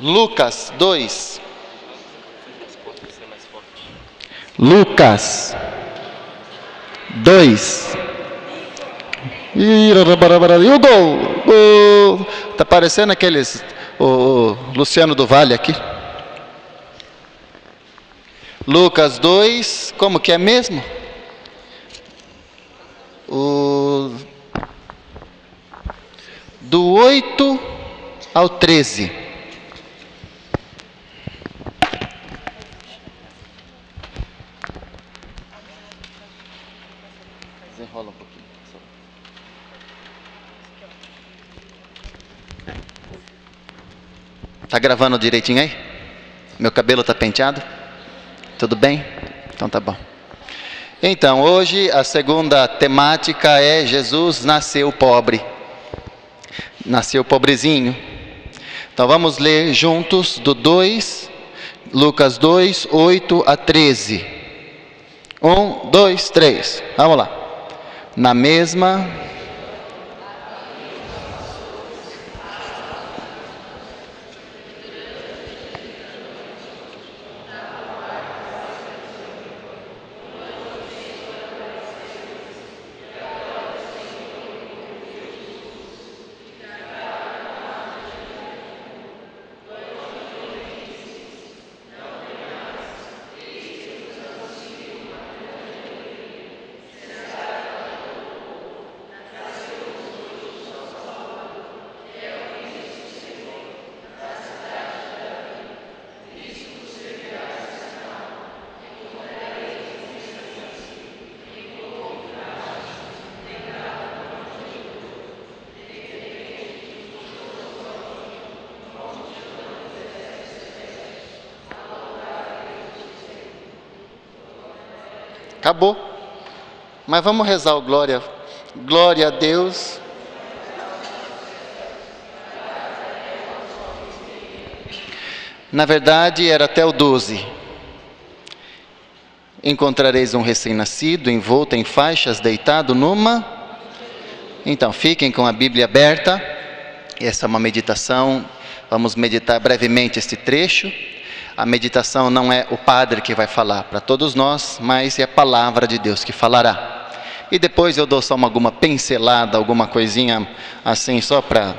Lucas 2. Lucas 2. E o gol! Tá parecendo aqueles. O Luciano do Vale aqui. Lucas 2. Como que é mesmo? Do 8 ao 13. Desenrola um pouquinho. Tá gravando direitinho aí? Meu cabelo tá penteado? Tudo bem? Então tá bom. Então, hoje a segunda temática é Jesus nasceu pobre. Nasceu pobrezinho. Então vamos ler juntos do 2, Lucas 2, 8 a 13. 1, 2, 3. Vamos lá. Na mesma... Acabou. Mas vamos rezar o glória. Glória a Deus. Na verdade, era até o 12. Encontrareis um recém-nascido, envolto em faixas, deitado numa... Então, fiquem com a Bíblia aberta. Essa é uma meditação. Vamos meditar brevemente este trecho. A meditação não é o padre que vai falar para todos nós, mas é a palavra de Deus que falará. E depois eu dou só alguma pincelada, alguma coisinha assim, só para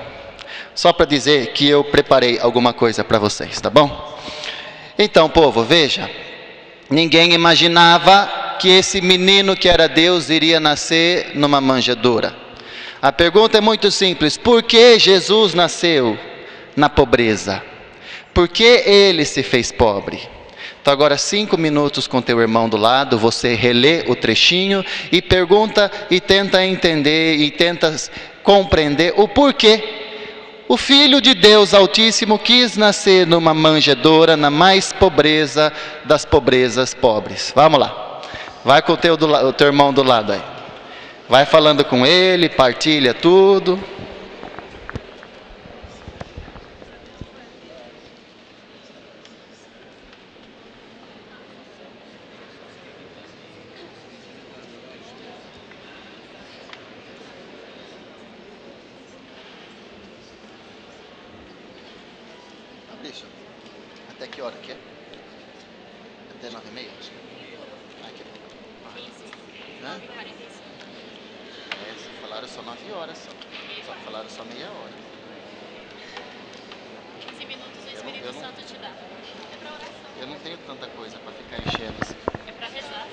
dizer que eu preparei alguma coisa para vocês, tá bom? Então, povo, veja. Ninguém imaginava que esse menino que era Deus iria nascer numa manjedoura. A pergunta é muito simples: por que Jesus nasceu na pobreza? Por que ele se fez pobre? Então agora 5 minutos com teu irmão do lado, você relê o trechinho e pergunta e tenta entender e tenta compreender o porquê. O Filho de Deus Altíssimo quis nascer numa manjedoura, na mais pobreza das pobrezas pobres. Vamos lá. Vai com o teu irmão do lado aí. Vai falando com ele, partilha tudo. Bicho, até que hora que é? Até 9h30? Aqui. Hã? Falaram só 9 horas só. Só falaram só meia hora. 15 minutos o Espírito Santo te dá. É pra oração. Eu não tenho tanta coisa para ficar enchendo assim. É pra rezar.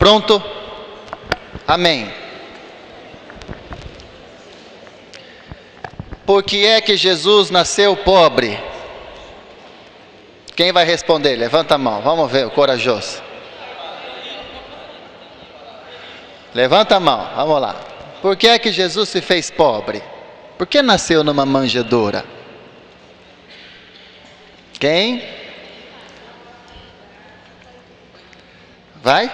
Pronto? Amém. Por que é que Jesus nasceu pobre? Quem vai responder? Levanta a mão, vamos ver o corajoso. Levanta a mão, vamos lá. Por que é que Jesus se fez pobre? Por que nasceu numa manjedoura? Quem? Vai?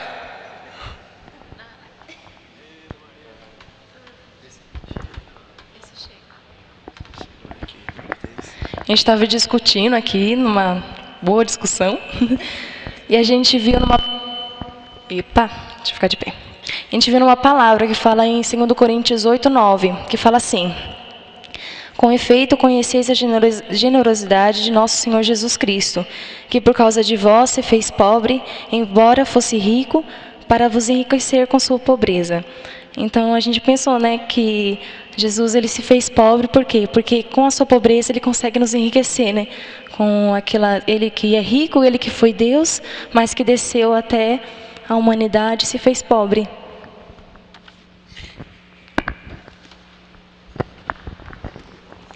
A gente estava discutindo aqui, numa boa discussão, e a gente viu numa... Epa, deixa eu ficar de pé. A gente viu numa palavra que fala em 2 Coríntios 8:9, que fala assim: com efeito, conheceis a generosidade de nosso Senhor Jesus Cristo, que por causa de vós se fez pobre, embora fosse rico, para vos enriquecer com sua pobreza. Então a gente pensou, né, que Jesus ele se fez pobre, por quê? Porque com a sua pobreza ele consegue nos enriquecer, né? Com aquela, ele que é rico, ele que foi Deus, mas que desceu até a humanidade e se fez pobre.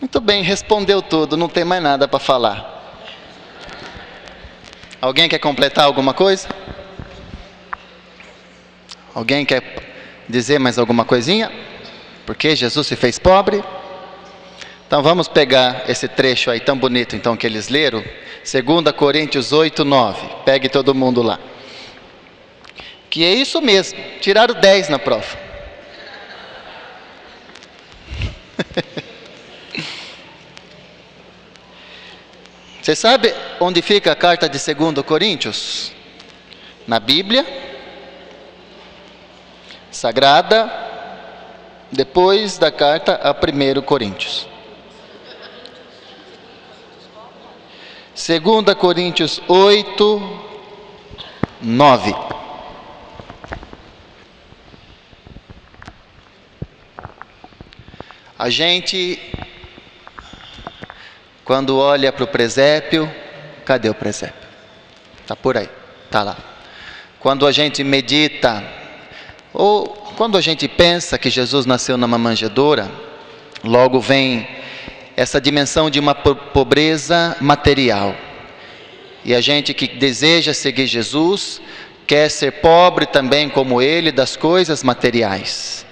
Muito bem, respondeu tudo, não tem mais nada para falar. Alguém quer completar alguma coisa? Alguém quer dizer mais alguma coisinha? Porque Jesus se fez pobre? Então vamos pegar esse trecho aí tão bonito então que eles leram, 2 Coríntios 8:9. Pegue todo mundo lá. Que é isso mesmo, tiraram 10 na prova. Você sabe onde fica a carta de 2 Coríntios? Na Bíblia Sagrada, depois da carta a 1 Coríntios. 2 Coríntios 8:9. A gente, quando olha para o presépio, cadê o presépio? Está por aí, está lá. Quando a gente medita, ou quando a gente pensa que Jesus nasceu numa manjedoura, logo vem essa dimensão de uma pobreza material. E a gente que deseja seguir Jesus, quer ser pobre também como Ele das coisas materiais.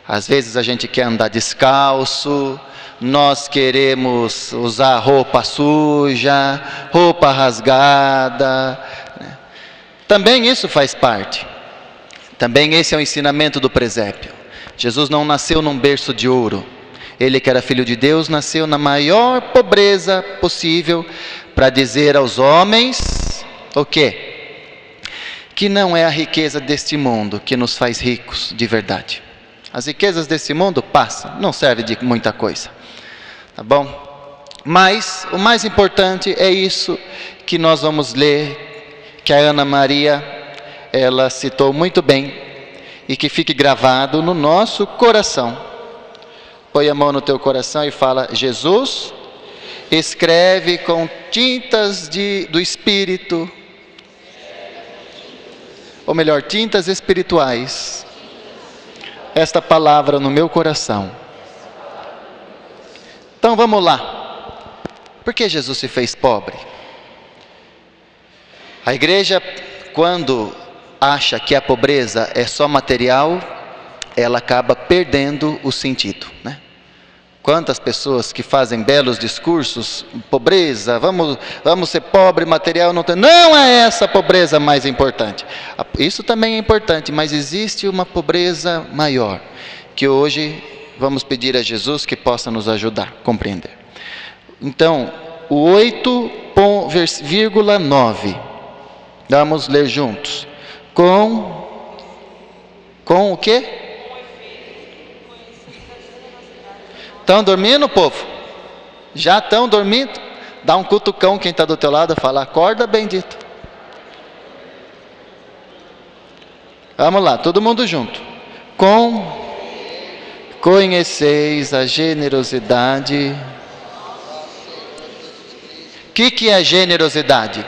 Às vezes a gente quer andar descalço, nós queremos usar roupa suja, roupa rasgada. Também isso faz parte. Também esse é o ensinamento do presépio. Jesus não nasceu num berço de ouro. Ele que era filho de Deus, nasceu na maior pobreza possível, para dizer aos homens, o quê? Que não é a riqueza deste mundo que nos faz ricos de verdade. As riquezas desse mundo passam, não servem de muita coisa. Tá bom? Mas o mais importante é isso que nós vamos ler, que a Ana Maria, ela citou muito bem, e que fique gravado no nosso coração. Põe a mão no teu coração e fala: Jesus escreve com tintas do Espírito, ou melhor, tintas espirituais, esta palavra no meu coração. Então vamos lá. Por que Jesus se fez pobre? A igreja, quando acha que a pobreza é só material, ela acaba perdendo o sentido, né? Quantas pessoas que fazem belos discursos, pobreza, vamos ser pobre, material não tem. Não é essa a pobreza mais importante. Isso também é importante, mas existe uma pobreza maior, que hoje vamos pedir a Jesus que possa nos ajudar a compreender. Então, o 8,9, vamos ler juntos. Com o quê? Estão dormindo, povo? Já estão dormindo? Dá um cutucão quem está do teu lado, fala: acorda, bendito. Vamos lá, todo mundo junto. Conheceis a generosidade. O que é generosidade?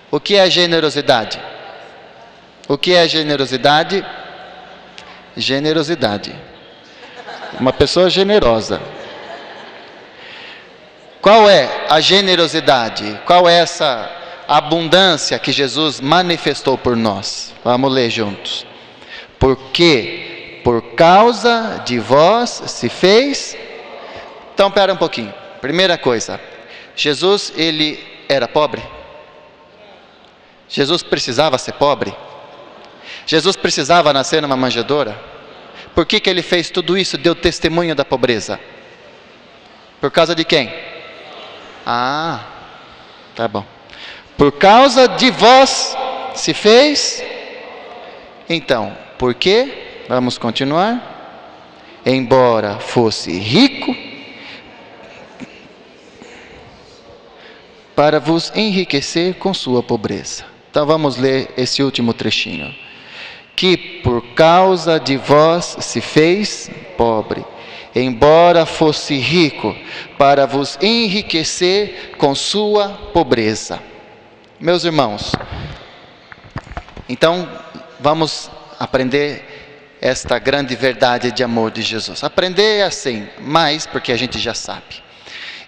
O que é generosidade? O que é generosidade? Generosidade. Uma pessoa generosa. Qual é a generosidade? Qual é essa abundância que Jesus manifestou por nós? Vamos ler juntos. Porque por causa de vós se fez. Então, espera um pouquinho. Primeira coisa, Jesus, ele era pobre? Jesus precisava ser pobre? Jesus precisava nascer numa manjedoura? Por que ele fez tudo isso, deu testemunho da pobreza? Por causa de quem? Ah, tá bom. Por causa de vós se fez. Então, por quê? Vamos continuar. Embora fosse rico, para vos enriquecer com sua pobreza. Então vamos ler esse último trechinho. Que por causa de vós se fez pobre, embora fosse rico, para vos enriquecer com sua pobreza. Meus irmãos, então vamos aprender esta grande verdade de amor de Jesus. Aprender assim, mais porque a gente já sabe.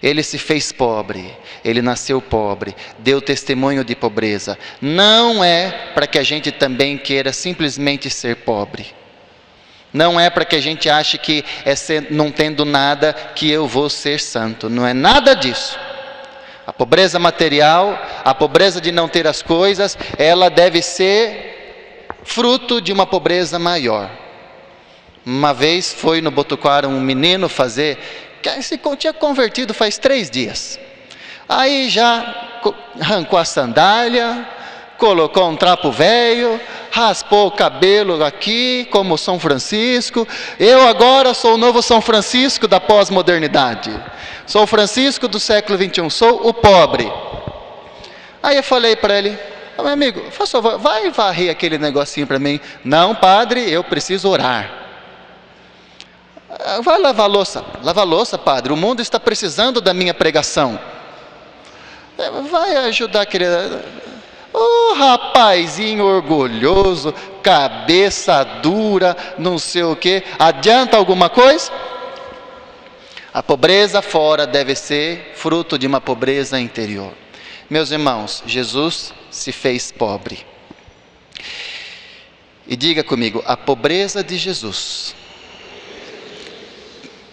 Ele se fez pobre, ele nasceu pobre, deu testemunho de pobreza. Não é para que a gente também queira simplesmente ser pobre. Não é para que a gente ache que não tendo nada que eu vou ser santo. Não é nada disso. A pobreza material, a pobreza de não ter as coisas, ela deve ser fruto de uma pobreza maior. Uma vez foi no Botucatu um menino fazer, que se tinha convertido faz 3 dias. Aí já arrancou a sandália, colocou um trapo velho, raspou o cabelo aqui, como São Francisco. Eu agora sou o novo São Francisco da pós-modernidade. Sou o Francisco do século XXI, sou o pobre. Aí eu falei para ele, meu amigo, faz favor, vai varrer aquele negocinho para mim. Não, padre, eu preciso orar. Vai lavar louça. Lava louça, padre, o mundo está precisando da minha pregação. Vai ajudar aquele... Oh, rapazinho orgulhoso, cabeça dura, não sei o que. Adianta alguma coisa? A pobreza fora deve ser fruto de uma pobreza interior. Meus irmãos, Jesus se fez pobre. E diga comigo, a pobreza de Jesus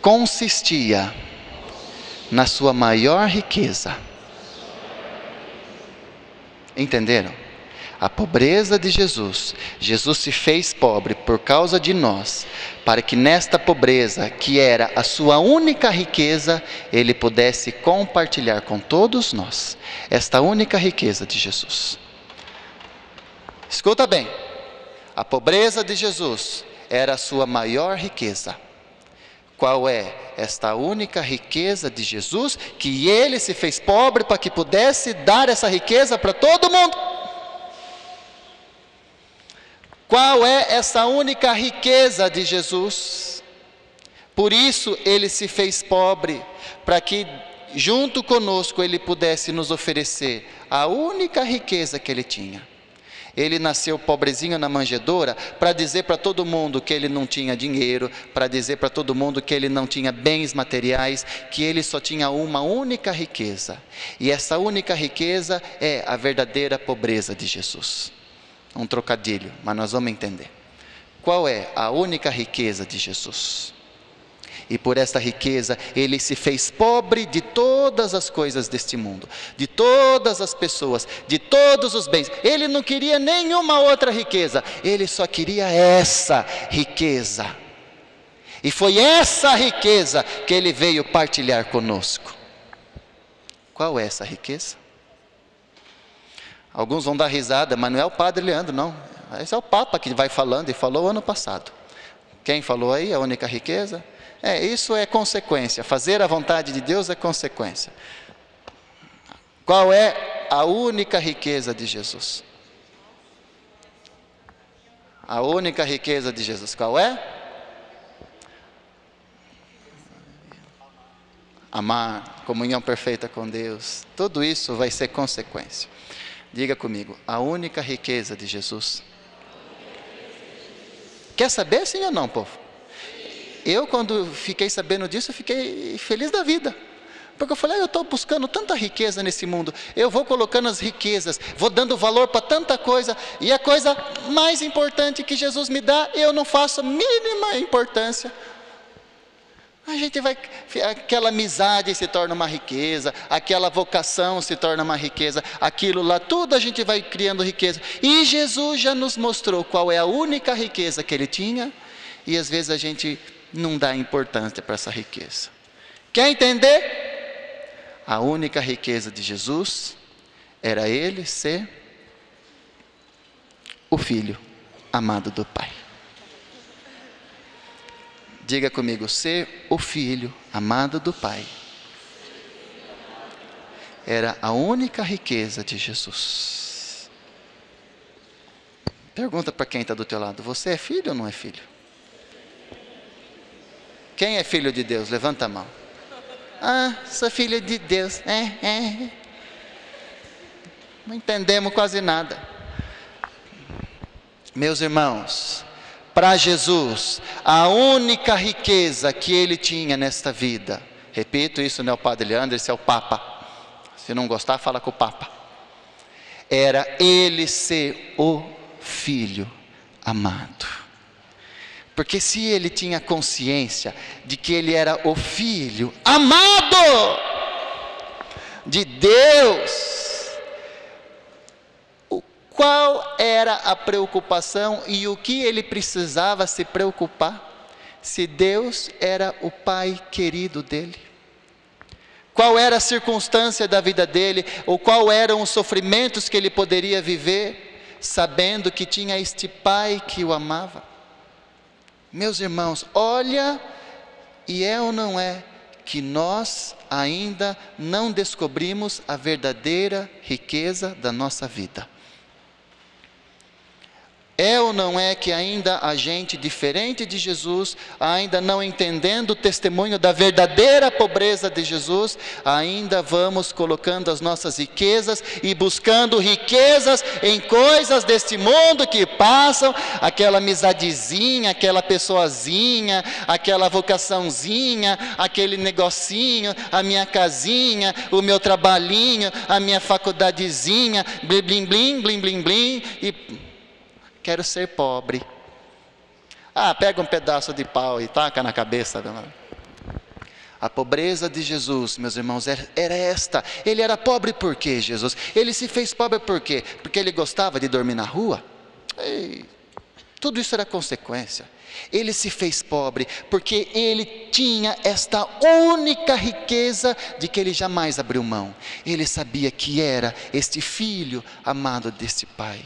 consistia na sua maior riqueza. Entenderam? A pobreza de Jesus. Jesus se fez pobre por causa de nós, para que nesta pobreza, que era a sua única riqueza, ele pudesse compartilhar com todos nós esta única riqueza de Jesus. Escuta bem, a pobreza de Jesus era a sua maior riqueza. Qual é esta única riqueza de Jesus? Que ele se fez pobre para que pudesse dar essa riqueza para todo mundo. Qual é essa única riqueza de Jesus? Por isso ele se fez pobre, para que junto conosco ele pudesse nos oferecer a única riqueza que ele tinha. Ele nasceu pobrezinho na manjedoura para dizer para todo mundo que ele não tinha dinheiro, para dizer para todo mundo que ele não tinha bens materiais, que ele só tinha uma única riqueza. E essa única riqueza é a verdadeira pobreza de Jesus. Um trocadilho, mas nós vamos entender. Qual é a única riqueza de Jesus? E por esta riqueza, ele se fez pobre de todas as coisas deste mundo, de todas as pessoas, de todos os bens. Ele não queria nenhuma outra riqueza, ele só queria essa riqueza. E foi essa riqueza que ele veio partilhar conosco. Qual é essa riqueza? Alguns vão dar risada, mas não é o padre Leandro, não. Esse é o Papa que vai falando e falou ano passado. Quem falou aí, a única riqueza? Isso é consequência. Fazer a vontade de Deus é consequência. Qual é a única riqueza de Jesus? A única riqueza de Jesus, qual é? Amar, comunhão perfeita com Deus. Tudo isso vai ser consequência. Diga comigo, a única riqueza de Jesus Quer saber, sim ou não, povo? Eu, quando fiquei sabendo disso, eu fiquei feliz da vida. Porque eu falei, eu estou buscando tanta riqueza nesse mundo, eu vou colocando as riquezas, vou dando valor para tanta coisa, e a coisa mais importante que Jesus me dá, eu não faço a mínima importância. A gente vai, aquela amizade se torna uma riqueza, aquela vocação se torna uma riqueza, aquilo lá, tudo a gente vai criando riqueza. E Jesus já nos mostrou qual é a única riqueza que Ele tinha, e às vezes a gente não dá importância para essa riqueza. Quer entender? A única riqueza de Jesus era Ele ser o Filho amado do Pai. Diga comigo, ser o Filho amado do Pai. Era a única riqueza de Jesus. Pergunta para quem está do teu lado, você é filho ou não é filho? Quem é filho de Deus? Levanta a mão. Ah, sou filho de Deus. Não entendemos quase nada. Meus irmãos, para Jesus, a única riqueza que Ele tinha nesta vida, repito, isso não é o Padre Leandro, esse é o Papa. Se não gostar, fala com o Papa. Era Ele ser o Filho amado. Porque se Ele tinha consciência de que Ele era o Filho amado de Deus, qual era a preocupação e o que Ele precisava se preocupar, se Deus era o Pai querido dele? Qual era a circunstância da vida dele, ou qual eram os sofrimentos que ele poderia viver, sabendo que tinha este Pai que o amava? Meus irmãos, olha, e é ou não é que nós ainda não descobrimos a verdadeira riqueza da nossa vida? É ou não é que ainda a gente, diferente de Jesus, ainda não entendendo o testemunho da verdadeira pobreza de Jesus, ainda vamos colocando as nossas riquezas e buscando riquezas em coisas deste mundo que passam, aquela amizadezinha, aquela pessoazinha, aquela vocaçãozinha, aquele negocinho, a minha casinha, o meu trabalhinho, a minha faculdadezinha, blim, blim, blim, blim, blim, blim, e quero ser pobre. Ah, pega um pedaço de pau e taca na cabeça. A pobreza de Jesus, meus irmãos, era esta. Ele era pobre por quê, Jesus? Ele se fez pobre por quê? Porque ele gostava de dormir na rua? Ei, tudo isso era consequência. Ele se fez pobre porque ele tinha esta única riqueza de que ele jamais abriu mão. Ele sabia que era este filho amado deste Pai.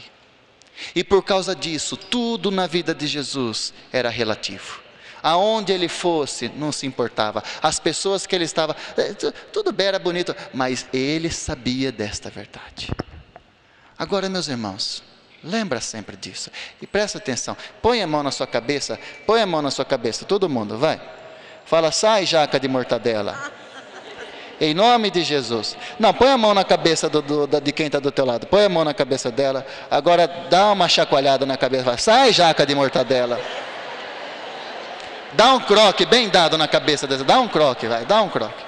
E por causa disso, tudo na vida de Jesus era relativo. Aonde ele fosse, não se importava. As pessoas que ele estava, tudo bem, era bonito, mas ele sabia desta verdade. Agora, meus irmãos, lembra sempre disso. E presta atenção, põe a mão na sua cabeça, todo mundo, vai. Fala, sai jaca de mortadela. Em nome de Jesus. Não, põe a mão na cabeça de quem está do teu lado. Põe a mão na cabeça dela. Agora dá uma chacoalhada na cabeça. Vai, sai jaca de mortadela. Dá um croque bem dado na cabeça dela. Dá um croque, vai. Dá um croque.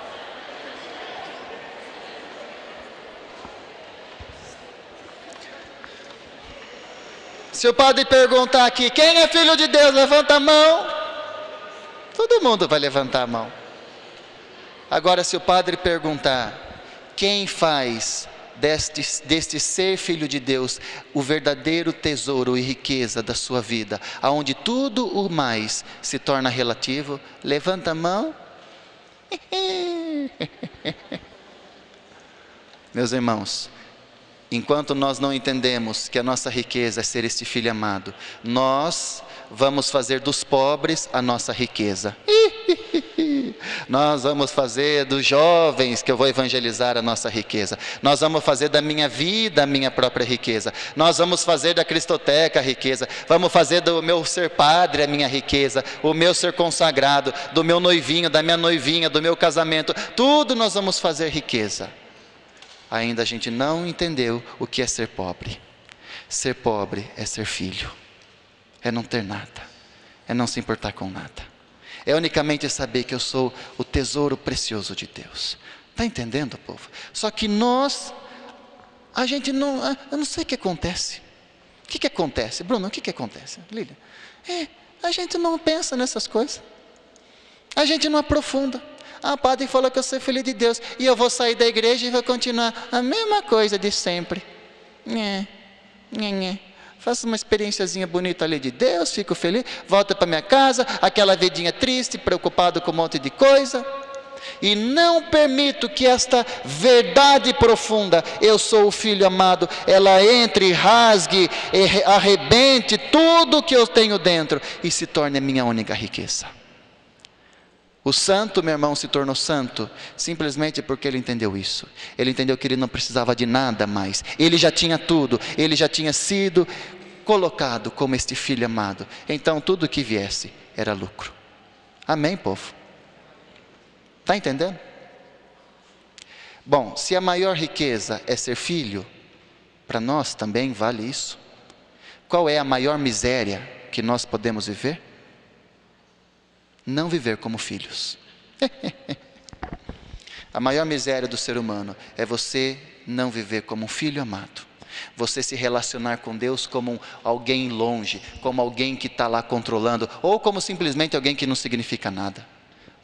Se o padre perguntar aqui, quem é filho de Deus? Levanta a mão. Todo mundo vai levantar a mão. Agora, se o padre perguntar, quem faz deste ser filho de Deus o verdadeiro tesouro e riqueza da sua vida, aonde tudo o mais se torna relativo, levanta a mão. Meus irmãos, enquanto nós não entendemos que a nossa riqueza é ser este filho amado, nós vamos fazer dos pobres a nossa riqueza. Nós vamos fazer dos jovens que eu vou evangelizar a nossa riqueza. Nós vamos fazer da minha vida a minha própria riqueza. Nós vamos fazer da Cristoteca a riqueza. Vamos fazer do meu ser padre a minha riqueza. O meu ser consagrado, do meu noivinho, da minha noivinha, do meu casamento. Tudo nós vamos fazer riqueza. Ainda a gente não entendeu o que é ser pobre. Ser pobre é ser filho. É não ter nada. é não se importar com nada. É unicamente saber que eu sou o tesouro precioso de Deus. Está entendendo, povo? Só que a gente não, eu não sei o que acontece. O que acontece? Bruno, o que acontece? Lília? A gente não pensa nessas coisas. A gente não aprofunda. O padre falou que eu sou filho de Deus, e eu vou sair da igreja e vou continuar a mesma coisa de sempre. Faço uma experiênciazinha bonita ali de Deus, fico feliz, volto para minha casa, aquela vidinha triste, preocupado com um monte de coisa. E não permito que esta verdade profunda, eu sou o filho amado, ela entre, rasgue, arrebente tudo que eu tenho dentro e se torne a minha única riqueza. O santo, meu irmão, se tornou santo simplesmente porque ele entendeu isso. Ele entendeu que ele não precisava de nada mais. Ele já tinha tudo. Ele já tinha sido colocado como este filho amado. Então tudo que viesse era lucro. Amém, povo? Está entendendo? Bom, se a maior riqueza é ser filho, para nós também vale isso. Qual é a maior miséria que nós podemos viver? Não viver como filhos. A maior miséria do ser humano é você não viver como um filho amado. Você se relacionar com Deus como alguém longe, como alguém que está lá controlando, ou como simplesmente alguém que não significa nada.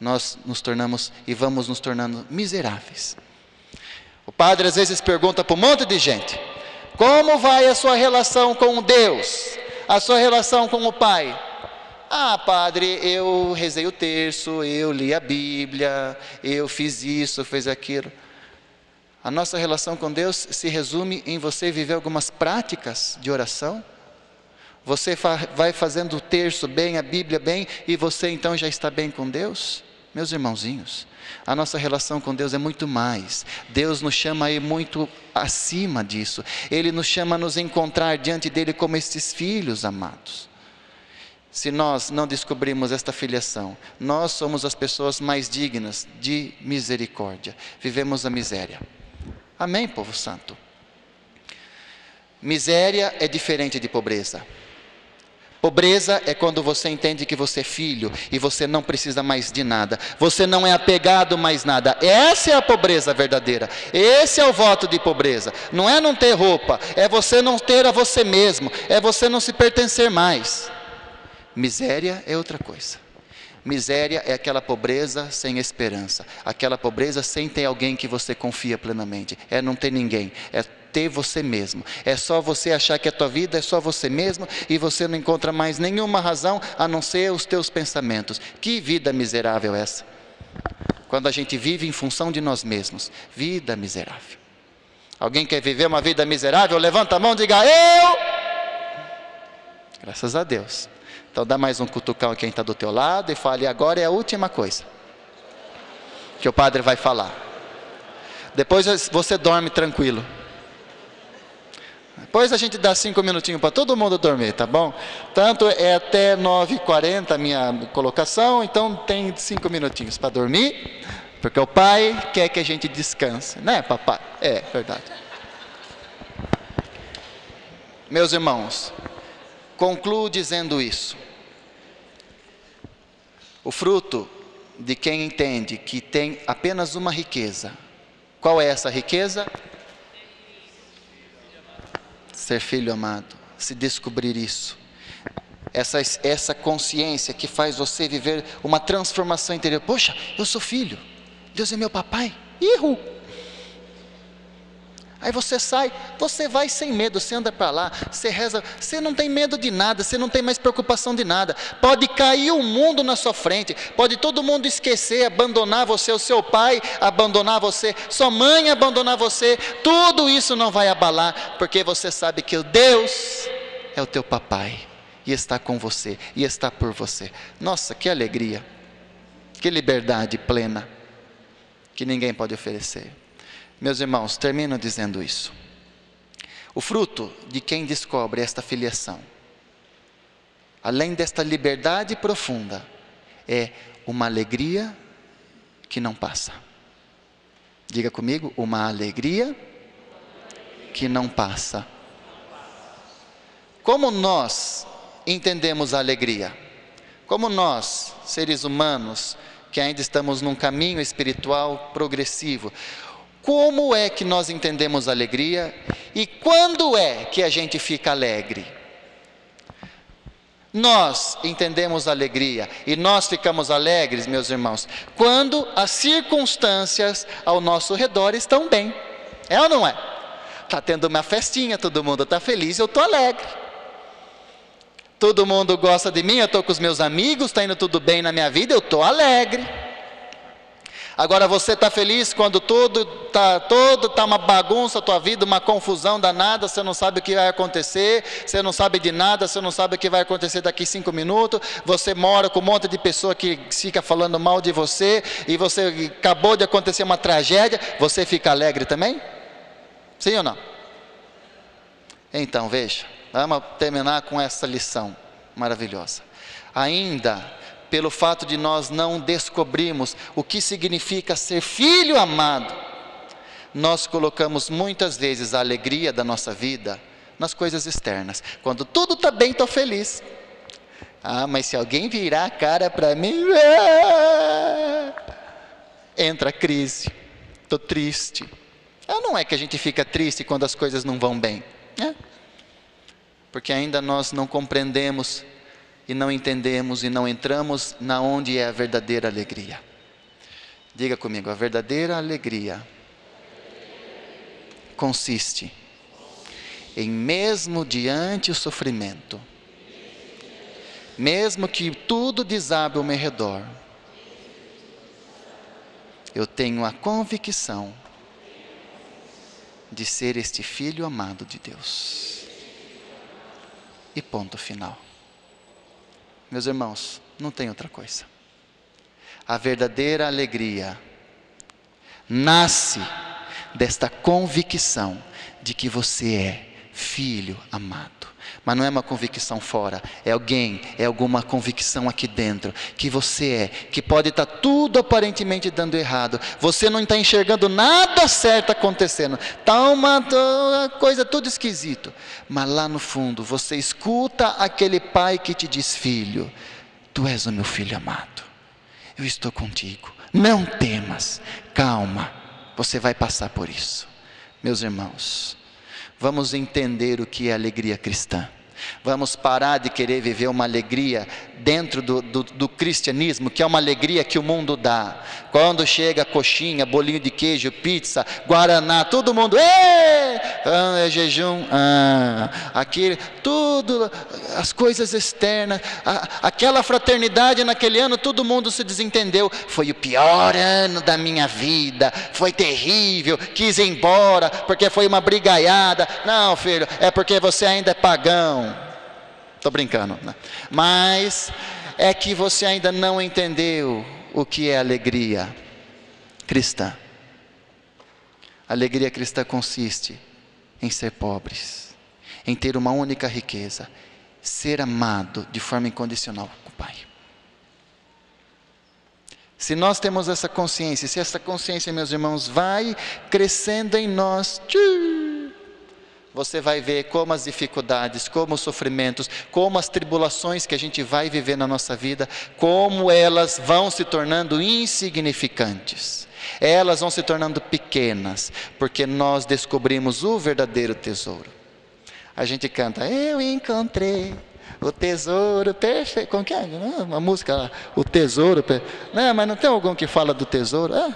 Nós nos tornamos e vamos nos tornando miseráveis. O padre às vezes pergunta para um monte de gente: como vai a sua relação com Deus? A sua relação com o Pai? Padre, eu rezei o terço, eu li a Bíblia, eu fiz isso, fiz aquilo. A nossa relação com Deus se resume em você viver algumas práticas de oração. Você vai fazendo o terço bem, a Bíblia bem, e você então já está bem com Deus? Meus irmãozinhos, a nossa relação com Deus é muito mais. Deus nos chama a ir muito acima disso. Ele nos chama a nos encontrar diante dEle como estes filhos amados. Se nós não descobrirmos esta filiação, nós somos as pessoas mais dignas de misericórdia. Vivemos a miséria. Amém, povo santo? Miséria é diferente de pobreza. Pobreza é quando você entende que você é filho e você não precisa mais de nada. Você não é apegado mais nada. Essa é a pobreza verdadeira. Esse é o voto de pobreza. Não é não ter roupa, é você não ter a você mesmo, é você não se pertencer mais. Miséria é outra coisa. Miséria é aquela pobreza sem esperança, aquela pobreza sem ter alguém que você confia plenamente. É não ter ninguém, é ter você mesmo. É só você achar que a tua vida é só você mesmo e você não encontra mais nenhuma razão a não ser os teus pensamentos. Que vida miserável é essa? Quando a gente vive em função de nós mesmos. Vida miserável. Alguém quer viver uma vida miserável? Levanta a mão e diga: eu! Graças a Deus. Então dá mais um cutucão a quem está do teu lado e fale: agora é a última coisa que o padre vai falar. Depois você dorme tranquilo. Depois a gente dá 5 minutinhos para todo mundo dormir, tá bom? Tanto é até 9h40 a minha colocação, então tem 5 minutinhos para dormir, porque o pai quer que a gente descanse, né, papai? É verdade. Meus irmãos, concluo dizendo isso. O fruto de quem entende que tem apenas uma riqueza. Qual é essa riqueza? Ser filho amado. Se descobrir isso. Essa consciência que faz você viver uma transformação interior. Poxa, eu sou filho. Deus é meu papai. Ihu! Aí você sai, você vai sem medo, você anda para lá, você reza, você não tem medo de nada, você não tem mais preocupação de nada. Pode cair o mundo na sua frente, pode todo mundo esquecer, abandonar você, o seu pai abandonar você, sua mãe abandonar você, tudo isso não vai abalar, porque você sabe que o Deus é o teu papai, e está com você, e está por você. Nossa, que alegria, que liberdade plena, que ninguém pode oferecer. Meus irmãos, termino dizendo isso. O fruto de quem descobre esta filiação, além desta liberdade profunda, é uma alegria que não passa. Diga comigo: uma alegria que não passa. Como nós entendemos a alegria? Como nós, seres humanos, que ainda estamos num caminho espiritual progressivo, como é que nós entendemos alegria e quando é que a gente fica alegre? Nós entendemos alegria e nós ficamos alegres, meus irmãos, quando as circunstâncias ao nosso redor estão bem. É ou não é? Está tendo uma festinha, todo mundo está feliz, eu estou alegre. Todo mundo gosta de mim, eu estou com os meus amigos, está indo tudo bem na minha vida, eu estou alegre. Agora você está feliz quando tudo está uma bagunça a tua vida, uma confusão danada, você não sabe o que vai acontecer, você não sabe de nada, você não sabe o que vai acontecer daqui 5 minutos, você mora com um monte de pessoa que fica falando mal de você, e você acabou de acontecer uma tragédia, você fica alegre também? Sim ou não? Então veja, vamos terminar com essa lição maravilhosa. Ainda pelo fato de nós não descobrirmos o que significa ser filho amado, nós colocamos muitas vezes a alegria da nossa vida nas coisas externas. Quando tudo está bem, estou feliz. Ah, mas se alguém virar a cara para mim, entra a crise, estou triste. Não é que a gente fica triste quando as coisas não vão bem, porque ainda nós não compreendemos e não entendemos e não entramos na onde é a verdadeira alegria. Diga comigo, a verdadeira alegria consiste em, mesmo diante o sofrimento, mesmo que tudo desabe ao meu redor, eu tenho a convicção de ser este filho amado de Deus. E ponto final. Meus irmãos, não tem outra coisa. A verdadeira alegria nasce desta convicção de que você é filho amado. Mas não é uma convicção fora, é alguma convicção aqui dentro, que você é, que pode estar tudo aparentemente dando errado, você não está enxergando nada certo acontecendo, está uma coisa tudo esquisito, mas lá no fundo você escuta aquele pai que te diz: filho, tu és o meu filho amado, eu estou contigo, não temas, calma, você vai passar por isso. Meus irmãos, vamos entender o que é alegria cristã. Vamos parar de querer viver uma alegria dentro do cristianismo, que é uma alegria que o mundo dá. Quando chega coxinha, bolinho de queijo, pizza, guaraná, todo mundo, é jejum, aquele, tudo, as coisas externas, aquela fraternidade naquele ano, todo mundo se desentendeu. Foi o pior ano da minha vida, foi terrível, quis ir embora, porque foi uma brigaiada. Não, filho, é porque você ainda é pagão. Estou brincando, né? Mas é que você ainda não entendeu o que é alegria cristã. Alegria cristã consiste em ser pobres, em ter uma única riqueza, ser amado de forma incondicional com o Pai. Se nós temos essa consciência, se essa consciência, meus irmãos, vai crescendo em nós, você vai ver como as dificuldades, como os sofrimentos, como as tribulações que a gente vai viver na nossa vida, como elas vão se tornando insignificantes. Elas vão se tornando pequenas, porque nós descobrimos o verdadeiro tesouro. A gente canta: eu encontrei o tesouro perfeito. Como que é? Uma música lá, o tesouro perfeito. Não, mas não tem algum que fala do tesouro?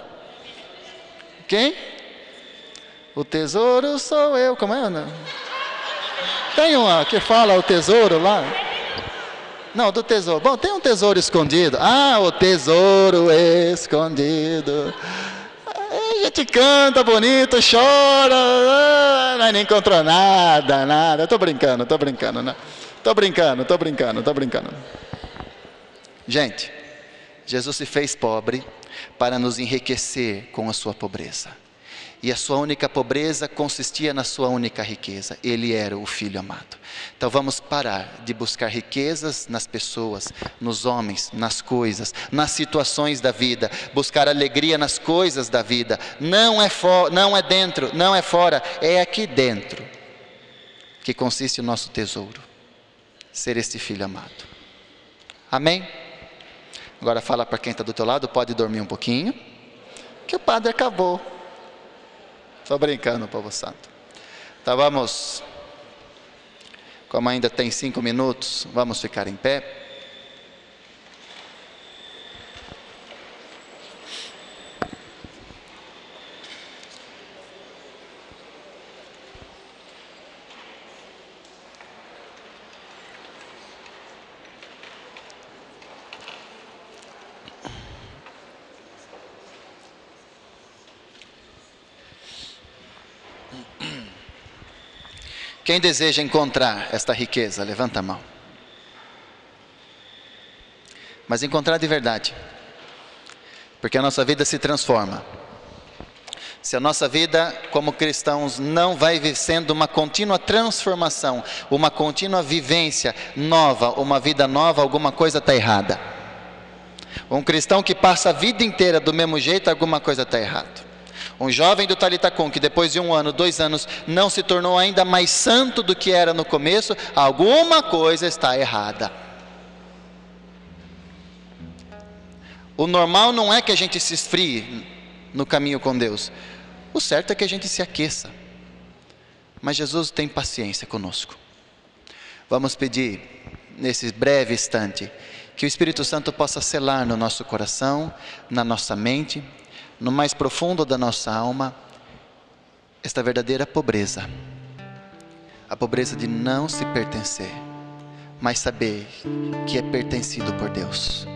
Quem? O tesouro sou eu. Como é? Não? Tem uma que fala o tesouro lá? Não, do tesouro. Bom, tem um tesouro escondido. O tesouro escondido. A gente canta bonito, chora, mas não encontrou nada. Estou brincando. Não. Estou brincando. Gente, Jesus se fez pobre para nos enriquecer com a sua pobreza. E a sua única pobreza consistia na sua única riqueza. Ele era o Filho amado. Então vamos parar de buscar riquezas nas pessoas, nos homens, nas coisas, nas situações da vida. Buscar alegria nas coisas da vida. Não é dentro, não é fora, é aqui dentro que consiste o nosso tesouro. Ser este Filho amado. Amém? Agora fala para quem está do teu lado, pode dormir um pouquinho, que o padre acabou. Estou brincando, povo santo. Então vamos, como ainda tem 5 minutos, vamos ficar em pé. Quem deseja encontrar esta riqueza, levanta a mão. Mas encontrar de verdade. Porque a nossa vida se transforma. Se a nossa vida como cristãos não vai sendo uma contínua transformação, uma contínua vivência nova, uma vida nova, alguma coisa está errada. Um cristão que passa a vida inteira do mesmo jeito, alguma coisa está errada. Um jovem do Talitha Kum, que depois de 1 ano, 2 anos, não se tornou ainda mais santo do que era no começo, alguma coisa está errada. O normal não é que a gente se esfrie no caminho com Deus. O certo é que a gente se aqueça. Mas Jesus tem paciência conosco. Vamos pedir, nesse breve instante, que o Espírito Santo possa selar no nosso coração, na nossa mente, no mais profundo da nossa alma, esta verdadeira pobreza. A pobreza de não se pertencer, mas saber que é pertencido por Deus.